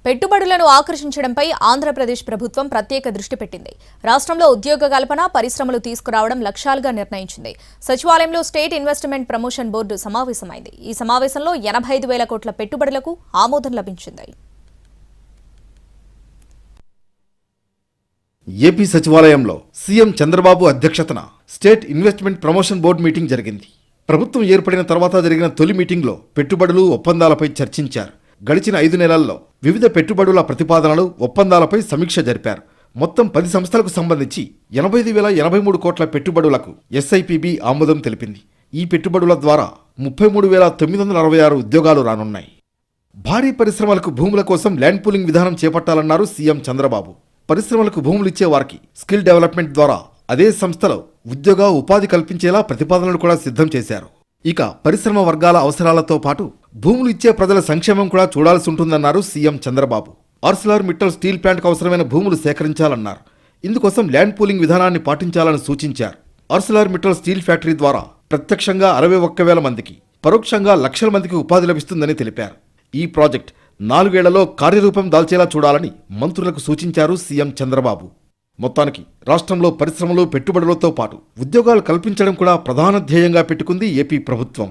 పెట్టుబడులను ఆకర్షించడంపై ఆంధ్రప్రదేశ్ ప్రభుత్వం ప్రత్యేక దృష్టి పెట్టింది. రాష్ట్రంలో ఉద్యోగ కల్పన, పరిశ్రమలు తీసుకురావడం లక్ష్యాలుగా నిర్ణయించింది. సచివాలయంలో స్టేట్ ఇన్వెస్ట్మెంట్ ప్రమోషన్ బోర్డు సమావేశమైంది. ఈ సమావేశంలో 85,000 కోట్ల పెట్టుబడులకు ఆమోదం లభించింది. ఏపీ సచివాలయంలో సీఎం చంద్రబాబు అధ్యక్షతన state investment promotion board meeting జరిగింది. ప్రభుత్వం ఏర్పడిన తర్వాత జరిగిన తొలి మీటింగ్లో పెట్టుబడులు, ఒప్పందాలపై చర్చించారు. గడిచిన 5 నెలల్లో వివిధ పెట్టుబడుల ప్రతిపాదనలు, ఒప్పందాలపై సమీక్ష జరిపారు. మొత్తం 10 సంస్థలకు సంబంధించి 85,083 కోట్ల పెట్టుబడులకు ఎస్ఐపిబి ఆమోదం తెలిపింది. ఈ పెట్టుబడుల ద్వారా 33,966 ఉద్యోగాలు రానున్నాయి. భారీ పరిశ్రమలకు భూముల కోసం ల్యాండ్ పూలింగ్ విధానం చేపట్టాలన్నారు సీఎం చంద్రబాబు. పరిశ్రమలకు భూములు ఇచ్చే వారికి స్కిల్ డెవలప్మెంట్ ద్వారా అదే సంస్థలో ఉద్యోగ, ఉపాధి కల్పించేలా ప్రతిపాదనలు కూడా సిద్ధం చేశారు. ఇక పరిశ్రమ వర్గాల అవసరాలతో పాటు భూములు ఇచ్చే ప్రజల సంక్షేమం కూడా చూడాల్సి ఉంటుందన్నారు CM Chandrababu. Arcelor Mittal steel ప్లాంట్కు అవసరమైన భూములు సేకరించాలన్నారు. ఇందుకోసం ల్యాండ్ పూలింగ్ విధానాన్ని పాటించాలని సూచించారు. ఆర్సిలార్ మిట్టల్ స్టీల్ ఫ్యాక్టరీ ద్వారా ప్రత్యక్షంగా 61,000 మందికి, పరోక్షంగా లక్షల మందికి ఉపాధి లభిస్తుందని తెలిపారు. ఈ ప్రాజెక్ట్ 4 ఏళ్లలో కార్యరూపం దాల్చేలా చూడాలని మంత్రులకు సూచించారు సీఎం చంద్రబాబు. మొత్తానికి రాష్ట్రంలో పరిశ్రమలు, పెట్టుబడులతో పాటు ఉద్యోగాలు కల్పించడం కూడా ప్రధాన ధ్యేయంగా పెట్టుకుంది ఏపీ ప్రభుత్వం.